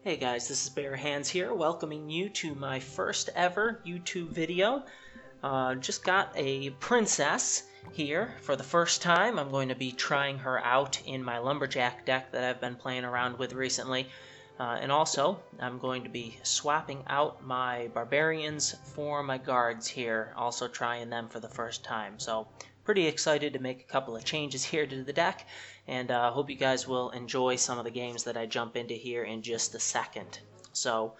Hey guys, this is Bare Hands here, welcoming you to my first ever YouTube video. Just got a princess here for the first time. I'm going to be trying her out in my lumberjack deck that I've been playing around with recently. And also, I'm going to be swapping out my barbarians for my guards here, also trying them for the first time. So, pretty excited to make a couple of changes here to the deck, and hope you guys will enjoy some of the games that I jump into here in just a second. So,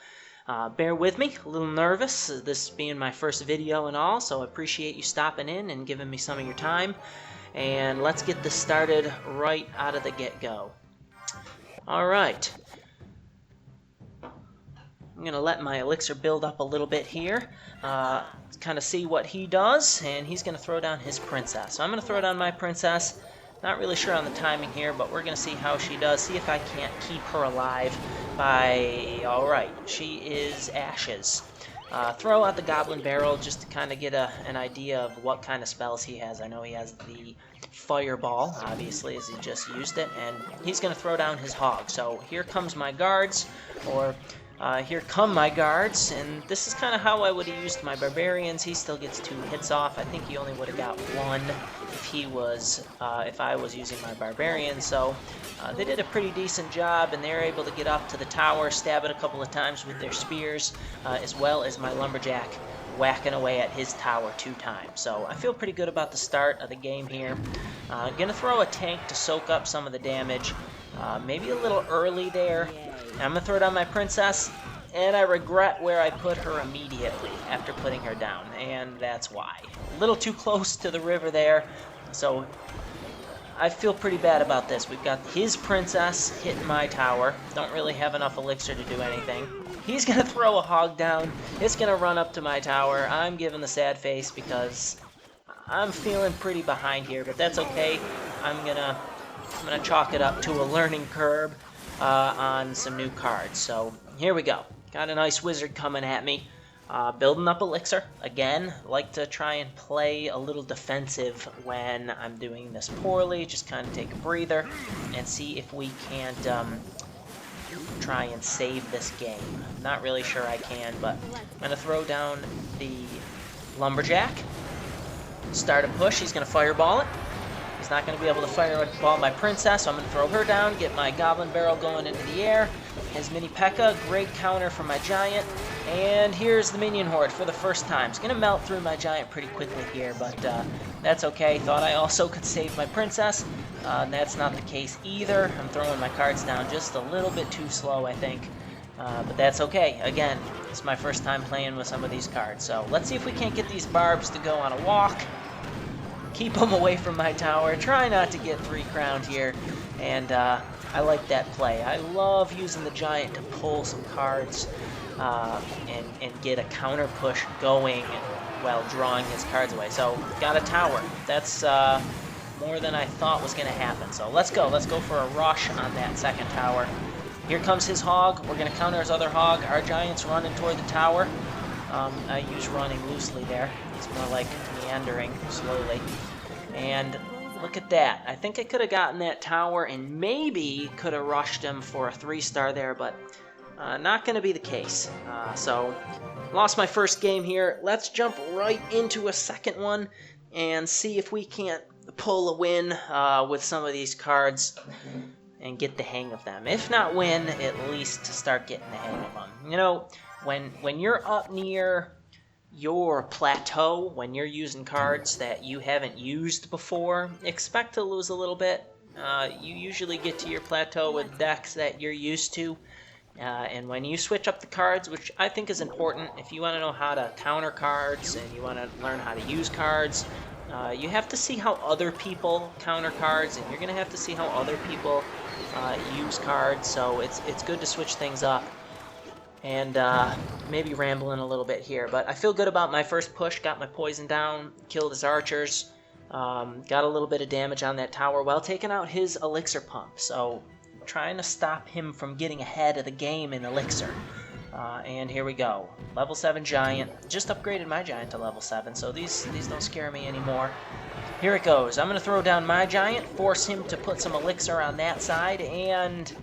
bear with me, a little nervous, this being my first video and all, so I appreciate you stopping in and giving me some of your time. And let's get this started right out of the get-go. Alright. I'm going to let my elixir build up a little bit here, kind of see what he does, and he's going to throw down his princess. So I'm going to throw down my princess. Not really sure on the timing here, but we're going to see how she does, see if I can't keep her alive by... Alright, she is ashes. Throw out the goblin barrel just to kind of get an idea of what kind of spells he has. I know he has the fireball, obviously, as he just used it, and he's going to throw down his hog. So here comes my guards, or... here come my guards, and this is kind of how I would have used my barbarians. He still gets 2 hits off. I think he only would have got 1 if I was using my barbarians. So they did a pretty decent job, and they were able to get up to the tower, stab it a couple of times with their spears, as well as my lumberjack whacking away at his tower 2 times. So I feel pretty good about the start of the game here. Gonna throw a tank to soak up some of the damage. Maybe a little early there. I'm going to throw down my princess, and I regret where I put her immediately after putting her down, and that's why. A little too close to the river there, so I feel pretty bad about this. We've got his princess hitting my tower. Don't really have enough elixir to do anything. He's going to throw a hog down. It's going to run up to my tower. I'm giving the sad face because I'm feeling pretty behind here, but that's okay. I'm gonna chalk it up to a learning curve. On some new cards. So here we go. Got a nice wizard coming at me. Building up elixir. Again, like to try and play a little defensive when I'm doing this poorly. Just kind of take a breather and see if we can't try and save this game. Not really sure I can, but I'm going to throw down the lumberjack. Start a push. He's going to fireball it. He's not going to be able to fireball my princess, so I'm going to throw her down, get my goblin barrel going into the air. His mini P.E.K.K.A, great counter from my giant. And here's the minion horde for the first time. It's going to melt through my giant pretty quickly here, but that's okay. Thought I also could save my princess. That's not the case either. I'm throwing my cards down just a little bit too slow, I think. But that's okay. Again, it's my first time playing with some of these cards. So let's see if we can't get these barbs to go on a walk. Keep them away from my tower. Try not to get 3 crowned here. And I like that play. I love using the giant to pull some cards and get a counter push going while drawing his cards away. So, got a tower. That's more than I thought was going to happen. So, let's go. Let's go for a rush on that second tower. Here comes his hog. We're going to counter his other hog. Our giant's running toward the tower. I use running loosely there. It's more like meandering slowly. And look at that. I think I could have gotten that tower and maybe could have rushed him for a 3-star there, but not going to be the case. So, lost my first game here. Let's jump right into a second one and see if we can't pull a win with some of these cards and get the hang of them. If not win, at least to start getting the hang of them. You know, when you're up near your plateau, when you're using cards that you haven't used before, expect to lose a little bit. You usually get to your plateau with decks that you're used to, and when you switch up the cards, which I think is important, if you want to know how to counter cards and you want to learn how to use cards, you have to see how other people counter cards, and you're going to have to see how other people use cards, so it's good to switch things up. And maybe rambling a little bit here, but I feel good about my first push. Got my poison down, killed his archers, got a little bit of damage on that tower while taking out his elixir pump. So trying to stop him from getting ahead of the game in elixir. And here we go. Level 7 giant. Just upgraded my giant to level 7, so these don't scare me anymore. Here it goes. I'm going to throw down my giant, force him to put some elixir on that side, and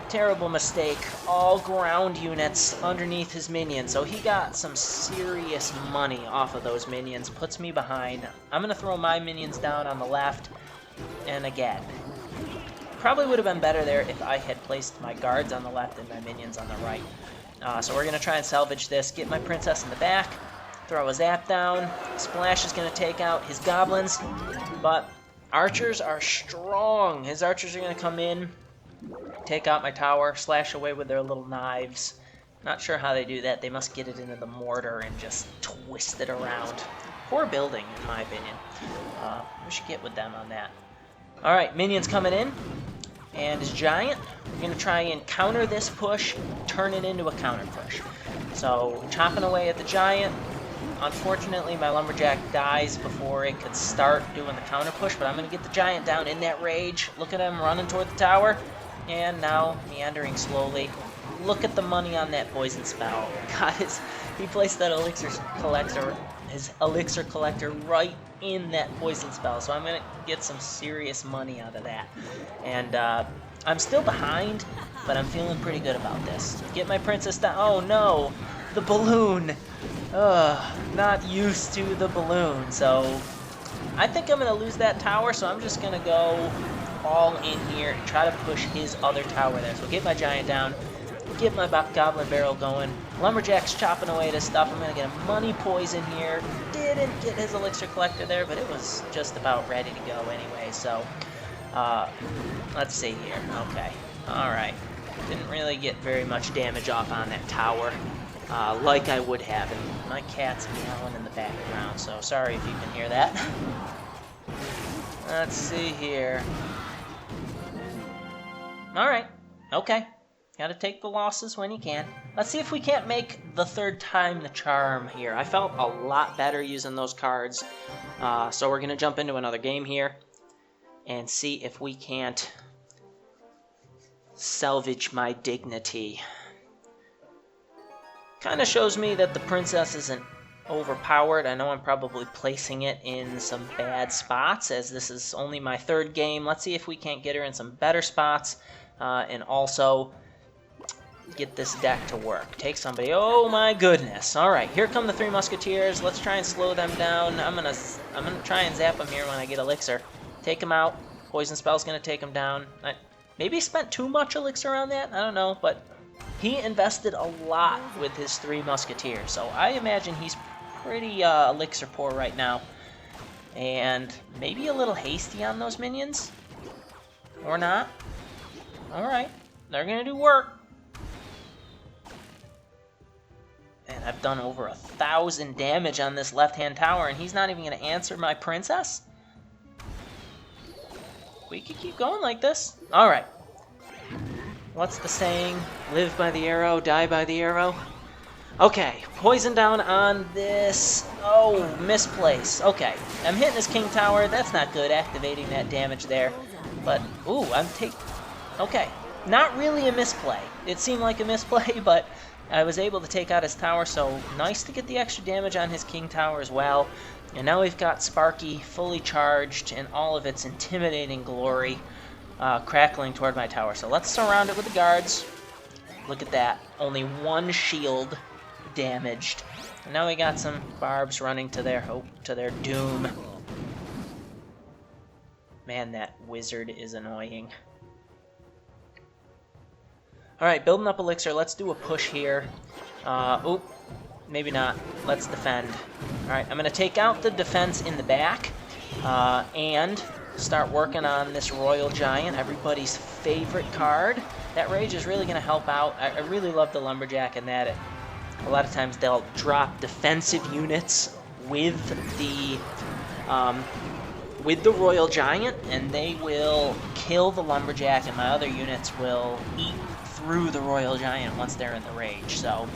Terrible mistake. All ground units underneath his minions. So he got some serious money off of those minions. Puts me behind. I'm going to throw my minions down on the left. And again, probably would have been better there if I had placed my guards on the left and my minions on the right. So we're going to try and salvage this. Get my princess in the back. Throw a zap down. Splash is going to take out his goblins. But archers are strong. His archers are going to come in, take out my tower, slash away with their little knives. Not sure how they do that. They must get it into the mortar and just twist it around. Poor building, in my opinion. We should get with them on that. Alright, minions coming in. And his giant, we're going to try and counter this push, turn it into a counter push. So, chopping away at the giant. Unfortunately, my lumberjack dies before it could start doing the counter push, but I'm going to get the giant down in that rage. Look at him running toward the tower. And now, meandering slowly. Look at the money on that poison spell. God, he placed that his elixir collector right in that poison spell, so I'm going to get some serious money out of that. And I'm still behind, but I'm feeling pretty good about this. Get my princess down. Oh no, the balloon. Not used to the balloon, so I think I'm going to lose that tower, so I'm just going to go all in here and try to push his other tower there. So get my giant down, get my goblin barrel going. Lumberjack's chopping away at his stuff. I'm going to get a money poison here. Didn't get his elixir collector there, but it was just about ready to go anyway. So, let's see here. Okay. Alright. Didn't really get very much damage off on that tower, like I would have. And my cat's meowing in the background, so sorry if you can hear that. Let's see here. Alright. Okay. Gotta take the losses when you can. Let's see if we can't make the third time the charm here. I felt a lot better using those cards. So we're gonna jump into another game here and see if we can't salvage my dignity. Kind of shows me that the princess isn't overpowered. I know I'm probably placing it in some bad spots, as this is only my third game. Let's see if we can't get her in some better spots, and also get this deck to work. Take somebody. Oh my goodness. Alright, here come the three musketeers. Let's try and slow them down. I'm gonna try and zap them here when I get elixir. Take them out. Poison spell's gonna take them down. Maybe he spent too much elixir on that? I don't know, but he invested a lot with his three musketeers, so I imagine he's pretty elixir poor right now. And maybe a little hasty on those minions? Or not? Alright, they're gonna do work. And I've done over 1,000 damage on this left-hand tower, and he's not even going to answer my princess? We could keep going like this. Alright. What's the saying? Live by the arrow, die by the arrow? Okay, poison down on this. Oh, misplace. Okay, I'm hitting his king tower. That's not good, activating that damage there. But, ooh, okay, not really a misplay. It seemed like a misplay, but I was able to take out his tower, so nice to get the extra damage on his king tower as well. And now we've got Sparky fully charged in all of its intimidating glory, crackling toward my tower. So let's surround it with the guards. Look at that. Only one shield damaged. And now we got some barbs running to their doom. Man, that wizard is annoying. Alright, building up elixir. Let's do a push here. Oop, maybe not. Let's defend. Alright, I'm going to take out the defense in the back and start working on this Royal Giant, everybody's favorite card. That Rage is really going to help out. I really love the Lumberjack in that. A lot of times they'll drop defensive units with the Royal Giant, and they will kill the Lumberjack, and my other units will eat through the Royal Giant once they're in the Rage. So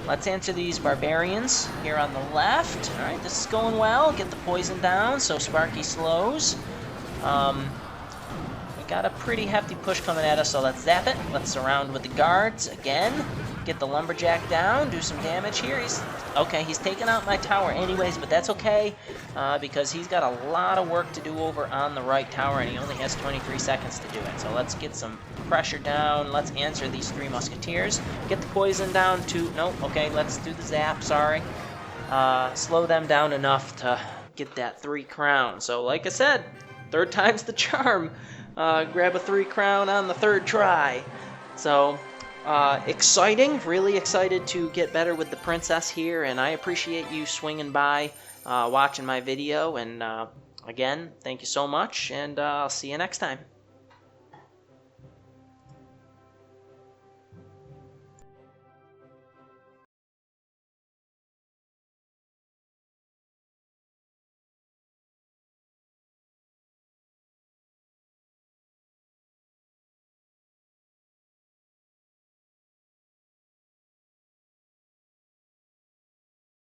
let's answer these Barbarians here on the left. Alright, this is going well. Get the poison down so Sparky slows. We got a pretty hefty push coming at us, so let's zap it. Let's surround with the guards again. get the lumberjack down, do some damage here. He's taking out my tower anyways, but that's okay because he's got a lot of work to do over on the right tower, and he only has 23 seconds to do it. So let's get some pressure down. Let's answer these 3 musketeers. Get the poison down to... Nope, okay, let's do the zap, sorry. Slow them down enough to get that 3 crown. So like I said, 3rd time's the charm. Grab a 3 crown on the 3rd try. So... exciting, really excited to get better with the princess here, and I appreciate you swinging by, watching my video, and again, thank you so much, and I'll see you next time.